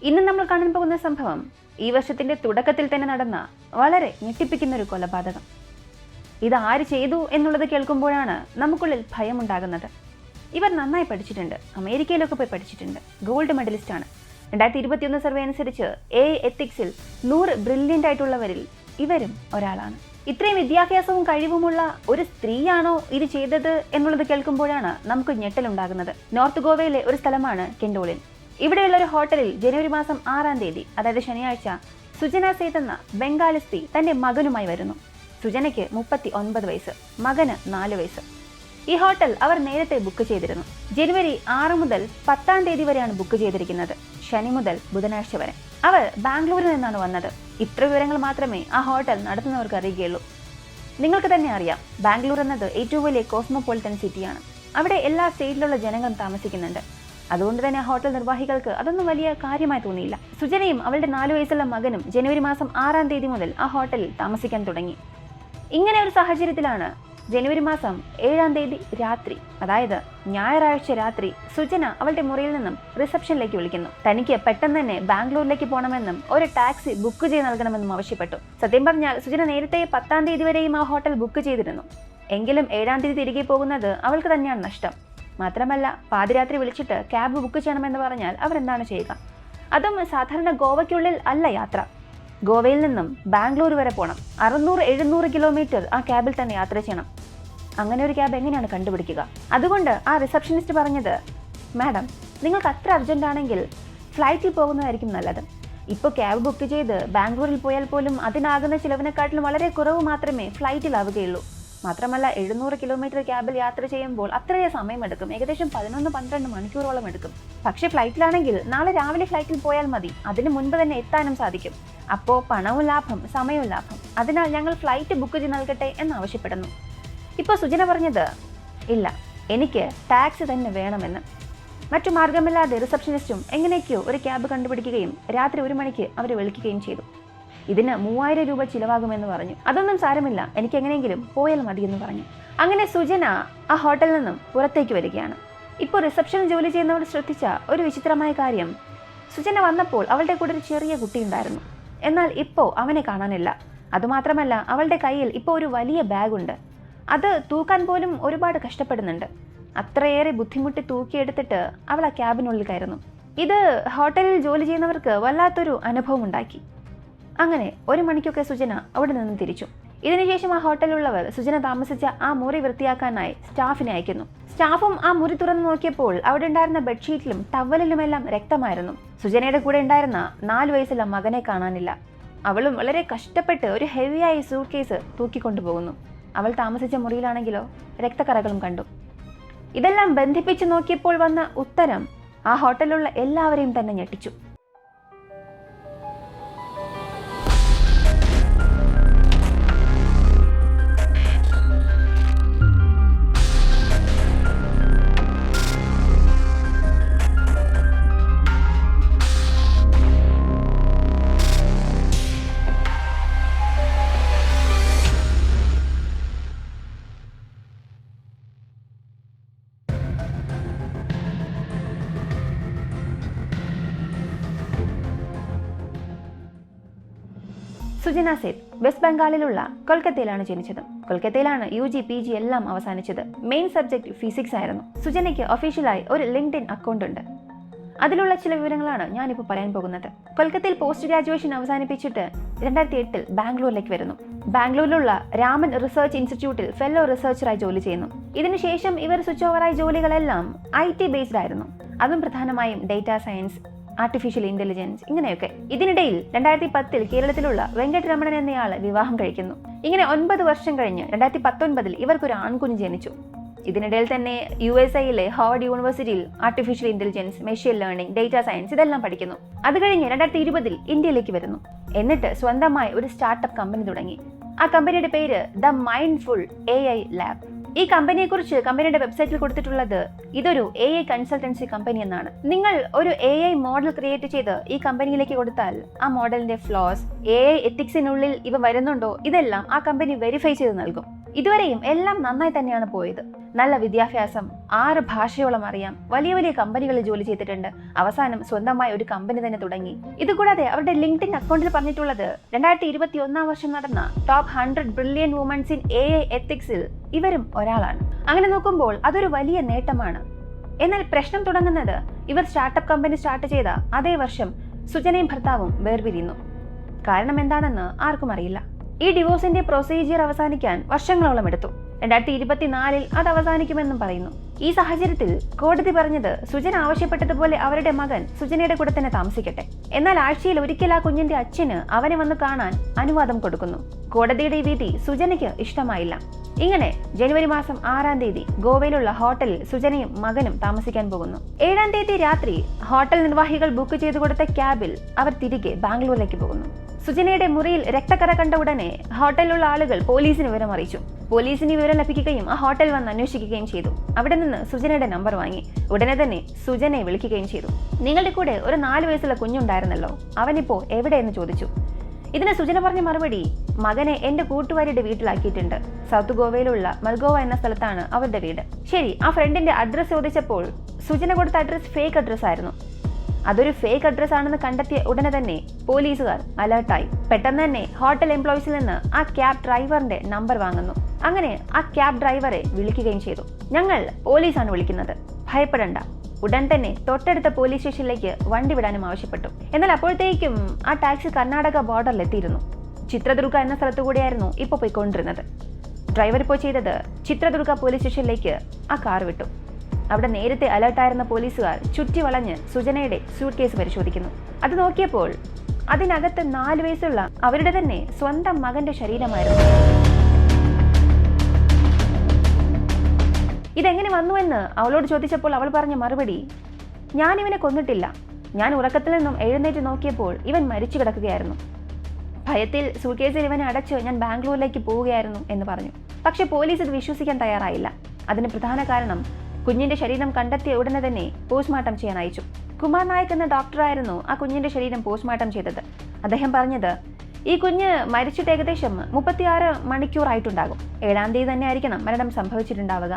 ഇന്ന് നമ്മൾ കാണാൻ പോകുന്ന സംഭവം ഈ വർഷത്തിന്റെ തുടക്കത്തിൽ തന്നെ നടന്ന വളരെ ഞെട്ടിപ്പിക്കുന്ന ഒരു കൊലപാതകം. ഇത് ആര് ചെയ്തു എന്നുള്ളത് കേൾക്കുമ്പോഴാണ് നമുക്കുള്ളിൽ ഭയമുണ്ടാകുന്നത്. ഇവർ നന്നായി പഠിച്ചിട്ടുണ്ട്, അമേരിക്കയിലൊക്കെ പോയി പഠിച്ചിട്ടുണ്ട്, ഗോൾഡ് മെഡലിസ്റ്റ് ആണ്. 2021 സർവേ അനുസരിച്ച് എത്തിക്സിൽ 100 ബ്രില്യൻ്റ് ആയിട്ടുള്ളവരിൽ ഇവരും ഒരാളാണ്. ഇത്രയും വിദ്യാഭ്യാസവും കഴിവുമുള്ള ഒരു സ്ത്രീയാണോ ഇത് ചെയ്തത് എന്നുള്ളത് കേൾക്കുമ്പോഴാണ് നമുക്ക് ഞെട്ടലുണ്ടാകുന്നത്. നോർത്ത് ഗോവയിലെ ഒരു സ്ഥലമാണ് കെൻഡോളിൻ. ഇവിടെയുള്ള ഒരു ഹോട്ടലിൽ ജനുവരി മാസം 6-ാം തീയതി, അതായത് ശനിയാഴ്ച, സുജന സേത് എന്ന ബംഗാളി സ്ത്രീ തന്റെ മകനുമായി വരുന്നു. സുജനയ്ക്ക് 39 വയസ്സ്, മകന് 4 വയസ്സ്. ഈ ഹോട്ടൽ അവർ നേരത്തെ ബുക്ക് ചെയ്തിരുന്നു. ജനുവരി 6 മുതൽ 10-ാം തീയതി വരെയാണ് ബുക്ക് ചെയ്തിരിക്കുന്നത്, ശനി മുതൽ ബുധനാഴ്ച വരെ. അവർ ബാംഗ്ലൂരിൽ നിന്നാണ് വന്നത്. ഇത്ര വിവരങ്ങൾ മാത്രമേ ആ ഹോട്ടൽ നടത്തുന്നവർക്ക് അറിയുകയുള്ളൂ. നിങ്ങൾക്ക് തന്നെ അറിയാം, ബാംഗ്ലൂർ എന്നത് ഏറ്റവും വലിയ കോസ്മോപൊളിറ്റൻ സിറ്റിയാണ്. അവിടെ എല്ലാ സ്റ്റേറ്റിലുള്ള ജനങ്ങളും താമസിക്കുന്നുണ്ട്. അതുകൊണ്ട് തന്നെ ഹോട്ടൽ നിർവാഹികൾക്ക് അതൊന്നും വലിയ കാര്യമായി തോന്നിയില്ല. സുജനയും അവളുടെ 4 വയസ്സുള്ള മകനും ജനുവരി മാസം 6-ാം തീയതി മുതൽ ആ ഹോട്ടലിൽ താമസിക്കാൻ തുടങ്ങി. ഇങ്ങനെ ഒരു സാഹചര്യത്തിലാണ് ജനുവരി മാസം 7-ാം തീയതി രാത്രി, അതായത് ഞായറാഴ്ച രാത്രി, സുജന അവളുടെ മുറിയിൽ നിന്നും റിസപ്ഷനിലേക്ക് വിളിക്കുന്നു. തനിക്ക് പെട്ടെന്ന് തന്നെ ബാംഗ്ലൂരിലേക്ക് പോകണമെന്നും ഒരു ടാക്സി ബുക്ക് ചെയ്ത് നൽകണമെന്നും ആവശ്യപ്പെട്ടു. സത്യം പറഞ്ഞാൽ സുജന നേരത്തെ 10-ാം തീയതി വരെയും ആ ഹോട്ടൽ ബുക്ക് ചെയ്തിരുന്നു. എങ്കിലും 7-ാം തീയതി തിരികെ പോകുന്നത് അവൾക്ക് തന്നെയാണ് നഷ്ടം. മാത്രമല്ല, പാതിരാത്രി വിളിച്ചിട്ട് ക്യാബ് ബുക്ക് ചെയ്യണമെന്ന് പറഞ്ഞാൽ അവരെന്താണ് ചെയ്യുക? അതും സാധാരണ ഗോവയ്ക്കുള്ളിൽ അല്ല യാത്ര. ഗോവയിൽ നിന്നും ബാംഗ്ലൂർ വരെ പോകണം. 600-700 കിലോമീറ്റർ ആ ക്യാബിൽ തന്നെ യാത്ര ചെയ്യണം. അങ്ങനെ ഒരു ക്യാബ് എങ്ങനെയാണ് കണ്ടുപിടിക്കുക? അതുകൊണ്ട് ആ റിസപ്ഷനിസ്റ്റ് പറഞ്ഞത്, മാഡം, നിങ്ങൾക്ക് അത്ര അർജന്റ് ആണെങ്കിൽ ഫ്ലൈറ്റിൽ പോകുന്നതായിരിക്കും നല്ലത്. ഇപ്പോൾ ക്യാബ് ബുക്ക് ചെയ്ത് ബാംഗ്ലൂരിൽ പോയാൽ പോലും അതിനാകുന്ന ചിലവിനെക്കാട്ടിലും വളരെ കുറവ് മാത്രമേ ഫ്ലൈറ്റിലാവുകയുള്ളൂ. മാത്രമല്ല, 700 കിലോമീറ്റർ ക്യാബിൽ യാത്ര ചെയ്യുമ്പോൾ അത്രയേ സമയമെടുക്കും, ഏകദേശം 11-12 മണിക്കൂറോളം എടുക്കും. പക്ഷേ ഫ്ലൈറ്റിലാണെങ്കിൽ നാളെ രാവിലെ ഫ്ലൈറ്റിൽ പോയാൽ മതി, അതിന് മുൻപ് തന്നെ എത്താനും സാധിക്കും. അപ്പോൾ പണവും ലാഭം, സമയവും ലാഭം. അതിനാൽ ഞങ്ങൾ ഫ്ലൈറ്റ് ബുക്ക് ചെയ്ത് നൽകട്ടെ എന്നാവശ്യപ്പെടുന്നു. ഇപ്പോൾ സുജന പറഞ്ഞത്, ഇല്ല, എനിക്ക് ടാക്സി തന്നെ വേണമെന്ന്. മറ്റു മാർഗമില്ലാതെ റിസപ്ഷനിസ്റ്റും എങ്ങനെയൊക്കെയോ ഒരു ക്യാബ് കണ്ടുപിടിക്കുകയും രാത്രി 1 മണിക്ക് അവരെ വിളിക്കുകയും ചെയ്തു. ഇതിന് 3000 രൂപ ചിലവാകുമെന്ന് പറഞ്ഞു. അതൊന്നും സാരമില്ല, എനിക്ക് എങ്ങനെയെങ്കിലും പോയാൽ മതിയെന്ന് പറഞ്ഞു. അങ്ങനെ സുജന ആ ഹോട്ടലിൽ നിന്നും പുറത്തേക്ക് വരികയാണ്. ഇപ്പോൾ റിസപ്ഷനിൽ ജോലി ചെയ്യുന്നവർ ശ്രദ്ധിച്ച ഒരു വിചിത്രമായ കാര്യം, സുജന വന്നപ്പോൾ അവളുടെ കൂടെ ഒരു ചെറിയ കുട്ടിയുണ്ടായിരുന്നു. എന്നാൽ ഇപ്പോൾ അവനെ കാണാനില്ല. അതുമാത്രമല്ല, അവളുടെ കയ്യിൽ ഇപ്പോൾ ഒരു വലിയ ബാഗുണ്ട്. അത് തൂക്കാൻ പോലും ഒരുപാട് കഷ്ടപ്പെടുന്നുണ്ട്. അത്രയേറെ ബുദ്ധിമുട്ടി തൂക്കിയെടുത്തിട്ട് അവൾ ആ ക്യാബിനുള്ളിൽ കയറുന്നു. ഇത് ഹോട്ടലിൽ ജോലി ചെയ്യുന്നവർക്ക് വല്ലാത്തൊരു അനുഭവം ഉണ്ടാക്കി. അങ്ങനെ 1 മണിക്കൊക്കെ സുജന അവിടെ നിന്ന് തിരിച്ചു. ഇതിനുശേഷം ആ ഹോട്ടലിലുള്ളവർ സുജന താമസിച്ച ആ മുറി വൃത്തിയാക്കാനായി സ്റ്റാഫിനെ അയക്കുന്നു. സ്റ്റാഫും ആ മുറി തുറന്നു നോക്കിയപ്പോൾ അവിടെ ഉണ്ടായിരുന്ന ബെഡ്ഷീറ്റിലും ടവലിലുമെല്ലാം രക്തമായിരുന്നു. സുജനയുടെ കൂടെ ഉണ്ടായിരുന്ന 4 വയസ്സുള്ള മകനെ കാണാനില്ല. അവളും വളരെ കഷ്ടപ്പെട്ട് ഒരു ഹെവിയായ സൂട്ട് കേസ് തൂക്കിക്കൊണ്ടുപോകുന്നു. അവൾ താമസിച്ച മുറിയിലാണെങ്കിലോ രക്തക്കറകളും കണ്ടു. ഇതെല്ലാം ബന്ധിപ്പിച്ച് നോക്കിയപ്പോൾ വന്ന ഉത്തരം ആ ഹോട്ടലിലുള്ള എല്ലാവരെയും തന്നെ ഞെട്ടിച്ചു. സുജന സേത് വെസ്റ്റ് ബംഗാളിലുള്ള കൊൽക്കത്തയിലാണ് ജനിച്ചത്. കൊൽക്കത്തയിലാണ് UG PG എല്ലാം അവസാനിച്ചത്. മെയിൻ സബ്ജക്ട് ഫിസിക്സ് ആയിരുന്നു. സുജനയ്ക്ക് ഒഫീഷ്യലായി ഒരു ലിങ്ക്ഡിൻ അക്കൗണ്ട് ഉണ്ട്. അതിലുള്ള ചില വിവരങ്ങളാണ് ഞാനിപ്പോൾ പറയാൻ പോകുന്നത്. കൊൽക്കത്തയിൽ പോസ്റ്റ് ഗ്രാജുവേഷൻ അവസാനിപ്പിച്ചിട്ട് 2008 ബാംഗ്ലൂരിലേക്ക് വരുന്നു. ബാംഗ്ലൂരിലുള്ള രാമൻ റിസർച്ച് ഇൻസ്റ്റിറ്റ്യൂട്ടിൽ ഫെല്ലോ റിസർച്ചറായി ജോലി ചെയ്യുന്നു. ഇതിനുശേഷം ഇവർ സ്വിച്ച് ഓവറായ ജോലികളെല്ലാം IT ബേസ്ഡ് ആയിരുന്നു. അതും പ്രധാനമായും ഡേറ്റാ സയൻസ്, ആർട്ടിഫിഷ്യൽ ഇന്റലിജൻസ്, ഇങ്ങനെയൊക്കെ. ഇതിനിടയിൽ 2010 കേരളത്തിലുള്ള വെങ്കട്ടരമണൻ എന്നയാളെ വിവാഹം കഴിക്കുന്നു. ഇങ്ങനെ 9 വർഷം കഴിഞ്ഞ് 2019 ഇവർക്കൊരു ആൺകുഞ്ഞ് ജനിച്ചു. ഇതിനിടയിൽ തന്നെ USA ഹാർവർഡ് യൂണിവേഴ്സിറ്റിയിൽ artificial intelligence, machine learning, data science ഇതെല്ലാം പഠിക്കുന്നു. അത് കഴിഞ്ഞ് 2020 ഇന്ത്യയിലേക്ക് വരുന്നു. എന്നിട്ട് സ്വന്തമായി ഒരു സ്റ്റാർട്ടപ്പ് കമ്പനി തുടങ്ങി. ആ കമ്പനിയുടെ പേര് ദ മൈൻഡ്ഫുൾ AI ലാബ്. ഈ കമ്പനിയെക്കുറിച്ച് കമ്പനിയുടെ വെബ്സൈറ്റിൽ കൊടുത്തിട്ടുള്ളത്, ഇതൊരു AI കൺസൾട്ടൻസി കമ്പനി എന്നാണ്. നിങ്ങൾ ഒരു AI മോഡൽ ക്രിയേറ്റ് ചെയ്ത് ഈ കമ്പനിയിലേക്ക് കൊടുത്താൽ ആ മോഡലിന്റെ ഫ്ലോസ്, AI എത്തിക്സിനുള്ളിൽ ഇവ വരുന്നുണ്ടോ, ഇതെല്ലാം ആ കമ്പനി വെരിഫൈ ചെയ്ത് നൽകും. ഇതുവരെയും എല്ലാം നന്നായി തന്നെയാണ് പോയത്. നല്ല വിദ്യാഭ്യാസം, 6 ഭാഷയോളം അറിയാം, വലിയ വലിയ കമ്പനികളിൽ ജോലി ചെയ്തിട്ടുണ്ട്. അവസാനം സ്വന്തമായി ഒരു കമ്പനി തന്നെ തുടങ്ങി. ഇതുകൂടാതെ അവരുടെ ലിങ്ക്ഡിൻ അക്കൗണ്ടിൽ പറഞ്ഞിട്ടുള്ളത് 2021 വർഷം നടന്ന top 100 brilliant women's in AI എത്തിക്സിൽ ഇവരും ഒരാളാണ്. അങ്ങനെ നോക്കുമ്പോൾ അതൊരു വലിയ നേട്ടമാണ്. എന്നാൽ പ്രശ്നം തുടങ്ങുന്നത് ഇവർ സ്റ്റാർട്ടപ്പ് കമ്പനി സ്റ്റാർട്ട് ചെയ്ത അതേ വർഷം സുജനയും ഭർത്താവും വേർപിരിയുന്നു. കാരണം എന്താണെന്ന് ആർക്കും അറിയില്ല. ഈ ഡിവോഴ്സിന്റെ പ്രൊസീജിയർ അവസാനിക്കാൻ വർഷങ്ങളോളം എടുത്തു. 2024 അത് അവസാനിക്കുമെന്നും പറയുന്നു. ഈ സാഹചര്യത്തിൽ കോടതി പറഞ്ഞത് സുജന ആവശ്യപ്പെട്ടതുപോലെ അവരുടെ മകൻ സുജനയുടെ കൂടെ തന്നെ താമസിക്കട്ടെ. എന്നാൽ ആഴ്ചയിൽ ഒരിക്കൽ ആ കുഞ്ഞിന്റെ അച്ഛന് അവനെ വന്ന് കാണാൻ അനുവാദം കൊടുക്കുന്നു. കോടതിയുടെ ഈ വിധി സുജനയ്ക്ക് ഇഷ്ടമായില്ല. ഇങ്ങനെ ജനുവരി മാസം 6-ാം തീയതി ഗോവയിലുള്ള ഹോട്ടലിൽ സുജനയും മകനും താമസിക്കാൻ പോകുന്നു. 7-ാം തീയതി രാത്രി ഹോട്ടൽ നിർവാഹികൾ ബുക്ക് ചെയ്തു കൊടുത്ത ക്യാബിൽ അവർ തിരികെ ബാംഗ്ലൂരിലേക്ക് പോകുന്നു. സുജനയുടെ മുറിയിൽ രക്തക്കറ കണ്ട ഉടനെ ഹോട്ടലിലുള്ള ആളുകൾ പോലീസിന് വിവരം അറിയിച്ചു. പോലീസിന് വിവരം ലഭിക്കുകയും ആ ഹോട്ടൽ വന്ന് അന്വേഷിക്കുകയും ചെയ്തു. അവിടെ നിന്ന് സുജനയുടെ നമ്പർ വാങ്ങി. ഉടനെ തന്നെ സുജനയെ വിളിക്കുകയും ചെയ്തു. നിങ്ങളുടെ കൂടെ ഒരു 4 വയസ്സുള്ള കുഞ്ഞുണ്ടായിരുന്നല്ലോ, അവനിപ്പോ എവിടെയെന്ന് ചോദിച്ചു. ഇതിന് സുജന പറഞ്ഞ മറുപടി, മകനെ എന്റെ കൂട്ടുകാരിയുടെ വീട്ടിലാക്കിയിട്ടുണ്ട്. സൗത്ത് ഗോവയിലുള്ള മൽഗോവ എന്ന സ്ഥലത്താണ് അവരുടെ വീട്. ശരി, ആ ഫ്രണ്ടിന്റെ അഡ്രസ് ചോദിച്ചപ്പോൾ സുജന കൊടുത്ത അഡ്രസ് ഫേക്ക് അഡ്രസ് ആയിരുന്നു. അതൊരു ഫേക്ക് അഡ്രസ് ആണെന്ന് കണ്ടെത്തിയ ഉടനെ തന്നെ പോലീസുകാർ അലേർട്ടായി. പെട്ടെന്ന് തന്നെ ഹോട്ടൽ എംപ്ലോയീസിൽ നിന്ന് ആ ക്യാബ് ഡ്രൈവറിന്റെ നമ്പർ വാങ്ങുന്നു. അങ്ങനെ ആ ക്യാബ് ഡ്രൈവറെ വിളിക്കുകയും ചെയ്തു. ഞങ്ങൾ പോലീസാണ് വിളിക്കുന്നത്, ഭയപ്പെടണ്ട. ഉടൻ തന്നെ തൊട്ടടുത്ത പോലീസ് സ്റ്റേഷനിലേക്ക് വണ്ടി വിടാനും ആവശ്യപ്പെട്ടു. എന്നാൽ അപ്പോഴത്തേക്കും ആ ടാക്സി കർണാടക ബോർഡറിൽ എത്തിയിരുന്നു. ചിത്രദുർഗ എന്ന സ്ഥലത്തു കൂടിയായിരുന്നു ഇപ്പോൾ പോയിക്കൊണ്ടിരുന്നത്. ഡ്രൈവർ ഇപ്പോൾ ചെയ്തത് ചിത്രദുർഗ പോലീസ് സ്റ്റേഷനിലേക്ക് ആ കാർ വിട്ടു. അവിടെ നേരത്തെ അലർട്ടായിരുന്ന പോലീസുകാർ ചുറ്റി വളഞ്ഞ് സുജനയുടെ സ്യൂട്ട് കേസ് പരിശോധിക്കുന്നു. അത് നോക്കിയപ്പോൾ അതിനകത്ത് 4 വയസ്സുള്ള അവരുടെ തന്നെ സ്വന്തം മകന്റെ ശരീരമായിരുന്നു. ഇതെങ്ങനെ വന്നുവെന്ന് അവളോട് ചോദിച്ചപ്പോൾ അവൾ പറഞ്ഞ മറുപടി, ഞാൻ ഇവനെ കൊന്നിട്ടില്ല. ഞാൻ ഉറക്കത്തിൽ നിന്നും എഴുന്നേറ്റ് നോക്കിയപ്പോൾ ഇവൻ മരിച്ചു കിടക്കുകയായിരുന്നു. ഭയത്തിൽ സൂട്ട്കേസിൽ ഇവനെ അടച്ച് ഞാൻ ബാംഗ്ലൂരിലേക്ക് പോവുകയായിരുന്നു എന്ന് പറഞ്ഞു. പക്ഷെ പോലീസ് ഇത് വിശ്വസിക്കാൻ തയ്യാറായില്ല. അതിന് പ്രധാന കാരണം കുഞ്ഞിന്റെ ശരീരം കണ്ടെത്തിയ ഉടനെ തന്നെ പോസ്റ്റ്മോർട്ടം ചെയ്യാൻ അയച്ചു. കുമാർ നായക് എന്ന ഡോക്ടറായിരുന്നു ആ കുഞ്ഞിന്റെ ശരീരം പോസ്റ്റ്മോർട്ടം ചെയ്തത്. അദ്ദേഹം പറഞ്ഞത്, ഈ കുഞ്ഞ് മരിച്ചിട്ട് ഏകദേശം 36 മണിക്കൂറായിട്ടുണ്ടാകും. 7-ാം തീയതി തന്നെ ആയിരിക്കണം മരണം സംഭവിച്ചിട്ടുണ്ടാവുക.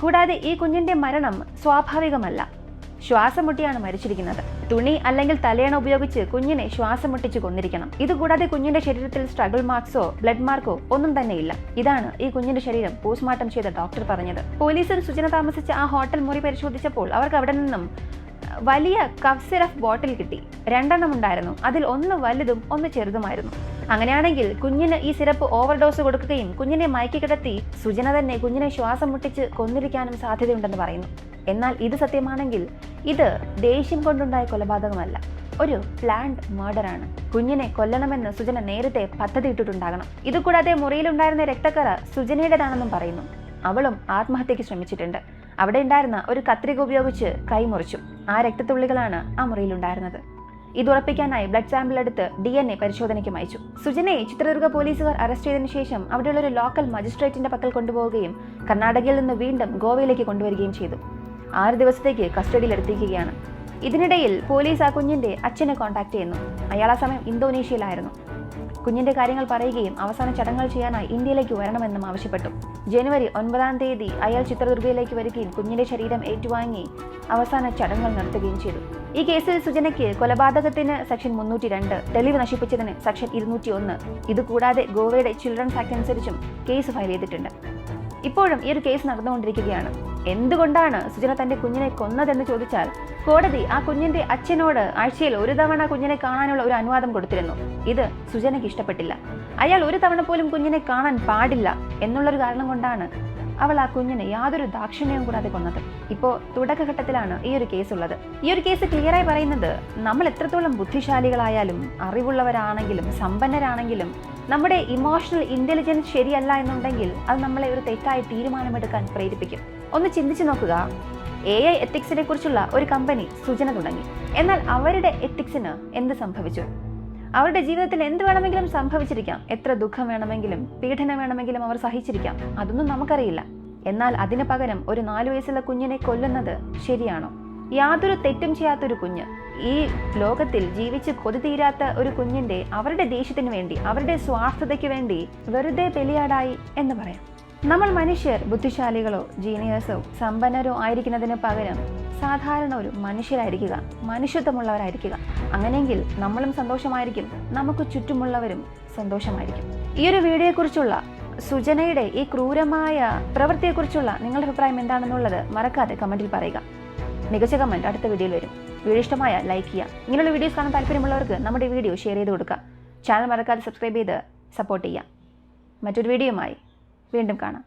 കൂടാതെ ഈ കുഞ്ഞിന്റെ മരണം സ്വാഭാവികമല്ല, ശ്വാസം മുട്ടിയാണ് മരിച്ചിരിക്കുന്നത്. തുണി അല്ലെങ്കിൽ തലയണ ഉപയോഗിച്ച് കുഞ്ഞിനെ ശ്വാസം മുട്ടിച്ച് കൊന്നിരിക്കണം. ഇതുകൂടാതെ കുഞ്ഞിന്റെ ശരീരത്തിൽ സ്ട്രഗിൾ മാർക്സോ ബ്ലഡ് മാർക്കോ ഒന്നും തന്നെ ഇല്ല. ഇതാണ് ഈ കുഞ്ഞിന്റെ ശരീരം പോസ്റ്റ്മോർട്ടം ചെയ്ത ഡോക്ടർ പറഞ്ഞത്. പോലീസിൽ സുജന താമസിച്ച ആ ഹോട്ടൽ മുറി പരിശോധിച്ചപ്പോൾ അവർക്ക് അവിടെ നിന്നും വലിയ കഫ് സിറപ്പ് ബോട്ടിൽ കിട്ടി. 2 എണ്ണം ഉണ്ടായിരുന്നു. അതിൽ ഒന്ന് വലുതും ഒന്ന് ചെറുതുമായിരുന്നു. അങ്ങനെയാണെങ്കിൽ കുഞ്ഞിന് ഈ സിറപ്പ് ഓവർഡോസ് കൊടുക്കുകയും കുഞ്ഞിനെ മയക്കി കിടത്തി സുജന തന്നെ കുഞ്ഞിനെ ശ്വാസം മുട്ടിച്ച് കൊന്നിരിക്കാനും സാധ്യതയുണ്ടെന്ന് പറയുന്നു. എന്നാൽ ഇത് സത്യമാണെങ്കിൽ ഇത് ദേഷ്യം കൊണ്ടുണ്ടായ കൊലപാതകമല്ല, ഒരു പ്ലാൻഡ് മർഡറാണ്. കുഞ്ഞിനെ കൊല്ലണമെന്ന് സുജന നേരത്തെ പദ്ധതി ഇട്ടിട്ടുണ്ടാകണം. ഇതുകൂടാതെ മുറിയിലുണ്ടായിരുന്ന രക്തക്കറ സുജനയുടേതാണെന്നും പറയുന്നു. അവളും ആത്മഹത്യക്ക് ശ്രമിച്ചിട്ടുണ്ട്. അവിടെ ഉണ്ടായിരുന്ന ഒരു കത്രിക ഉപയോഗിച്ച് കൈ മുറിച്ചു. ആ രക്തത്തുള്ളികളാണ് ആ മുറിയിലുണ്ടായിരുന്നത്. ഇതുറപ്പിക്കാനായി ബ്ലഡ് സാമ്പിൾ എടുത്ത് DNA പരിശോധനയ്ക്കും അയച്ചു. സുജനയെ ചിത്രദുർഗ പോലീസുകാർ അറസ്റ്റ് ചെയ്തതിനു ശേഷം അവിടെയുള്ള ഒരു ലോക്കൽ മജിസ്ട്രേറ്റിന്റെ പക്കൽ കൊണ്ടുപോവുകയും കർണാടകയിൽ നിന്ന് വീണ്ടും ഗോവയിലേക്ക് കൊണ്ടുവരികയും ചെയ്തു. 6 ദിവസത്തേക്ക് കസ്റ്റഡിയിലെടുത്തിരിക്കുകയാണ്. ഇതിനിടയിൽ പോലീസ് ആ കുഞ്ഞിന്റെ അച്ഛനെ കോൺടാക്ട് ചെയ്യുന്നു. അയാൾ ആ സമയം ഇന്തോനേഷ്യയിലായിരുന്നു. കുഞ്ഞിന്റെ കാര്യങ്ങൾ പറയുകയും അവസാന ചടങ്ങുകൾ ചെയ്യാനായി ഇന്ത്യയിലേക്ക് വരണമെന്നും ആവശ്യപ്പെട്ടു. ജനുവരി 9-ാം തീയതി അയാൾ ചിത്രദുർഗയിലേക്ക് വരികയും കുഞ്ഞിന്റെ ശരീരം ഏറ്റുവാങ്ങി അവസാന ചടങ്ങുകൾ നടത്തുകയും ചെയ്തു. ഈ കേസിൽ സുജനയ്ക്ക് കൊലപാതകത്തിന് സെക്ഷൻ 302, തെളിവ് നശിപ്പിച്ചതിന് സെക്ഷൻ 201, ഇതുകൂടാതെ ഗോവയുടെ ചിൽഡ്രൻസ് ആക്ട് അനുസരിച്ചും കേസ് ഫയൽ ചെയ്തിട്ടുണ്ട്. ഇപ്പോഴും ഈ ഒരു കേസ് നടന്നുകൊണ്ടിരിക്കുകയാണ്. എന്തുകൊണ്ടാണ് സുജന തന്റെ കുഞ്ഞിനെ കൊന്നതെന്ന് ചോദിച്ചാൽ കോടതി ആ കുഞ്ഞിന്റെ അച്ഛനോട് ആഴ്ചയിൽ 1 തവണ കുഞ്ഞിനെ കാണാനുള്ള ഒരു അനുവാദം കൊടുത്തിരുന്നു. ഇത് സുജനയ്ക്ക് ഇഷ്ടപ്പെട്ടില്ല. അയാൾ 1 തവണ പോലും കുഞ്ഞിനെ കാണാൻ പാടില്ല എന്നുള്ളൊരു കാരണം കൊണ്ടാണ് അവൾ ആ കുഞ്ഞിനെ യാതൊരു ദാക്ഷിണ്യവും കൂടാതെ കൊന്നത്. ഇപ്പോൾ തുടക്കഘട്ടത്തിലാണ് ഈ ഒരു കേസ് ഉള്ളത്. ഈ ഒരു കേസ് ക്ലിയറായി പറയുന്നത്, നമ്മൾ എത്രത്തോളം ബുദ്ധിശാലികളായാലും അറിവുള്ളവരാണെങ്കിലും സമ്പന്നരാണെങ്കിലും നമ്മുടെ ഇമോഷണൽ ഇന്റലിജൻസ് ശരിയല്ല എന്നുണ്ടെങ്കിൽ അത് നമ്മളെ ഒരു തെറ്റായ തീരുമാനമെടുക്കാൻ പ്രേരിപ്പിക്കും. ഒന്ന് ചിന്തിച്ചു നോക്കുക. AI എത്തിക്സിനെ കുറിച്ചുള്ള ഒരു കമ്പനി സുജന തുടങ്ങി. എന്നാൽ അവരുടെ എത്തിക്സിന് എന്ത് സംഭവിച്ചു? അവരുടെ ജീവിതത്തിൽ എന്ത് വേണമെങ്കിലും സംഭവിച്ചിരിക്കാം. എത്ര ദുഃഖം വേണമെങ്കിലും പീഡനം വേണമെങ്കിലും അവർ സഹിച്ചിരിക്കാം. അതൊന്നും നമുക്കറിയില്ല. എന്നാൽ അതിന് പകരം ഒരു 4 വയസ്സുള്ള കുഞ്ഞിനെ കൊല്ലുന്നത് ശരിയാണോ? യാതൊരു തെറ്റും ചെയ്യാത്തൊരു കുഞ്ഞ്, ഈ ലോകത്തിൽ ജീവിച്ച് കൊതി തീരാത്ത ഒരു കുഞ്ഞിന്റെ അവരുടെ ദേഷ്യത്തിന് വേണ്ടി അവരുടെ സ്വാർത്ഥതയ്ക്ക് വേണ്ടി വെറുതെ ബലിയാടായി എന്ന് പറയാം. നമ്മൾ മനുഷ്യർ ബുദ്ധിശാലികളോ ജീനിയസോ സമ്പന്നരോ ആയിരിക്കുന്നതിന് പകരം സാധാരണ ഒരു മനുഷ്യരായിരിക്കുക, മനുഷ്യത്വമുള്ളവരായിരിക്കുക. അങ്ങനെയെങ്കിൽ നമ്മളും സന്തോഷമായിരിക്കും, നമുക്ക് ചുറ്റുമുള്ളവരും സന്തോഷമായിരിക്കും. ഈ ഒരു വീഡിയോയെക്കുറിച്ചുള്ള സുജനയുടെ ഈ ക്രൂരമായ പ്രവൃത്തിയെക്കുറിച്ചുള്ള നിങ്ങളുടെ അഭിപ്രായം എന്താണെന്നുള്ളത് മറക്കാതെ കമൻറ്റിൽ പറയുക. മികച്ച കമൻറ്റ് അടുത്ത വീഡിയോയിൽ വരും. വീഡിയോ ഇഷ്ടമായ ലൈക്ക് ചെയ്യുക. ഇങ്ങനെയുള്ള വീഡിയോസ് കാണാൻ താല്പര്യമുള്ളവർക്ക് നമ്മുടെ വീഡിയോ ഷെയർ ചെയ്ത് കൊടുക്കുക. ചാനൽ മറക്കാതെ സബ്സ്ക്രൈബ് ചെയ്ത് സപ്പോർട്ട് ചെയ്യുക. മറ്റൊരു വീഡിയോയുമായി വീണ്ടും കാണാം.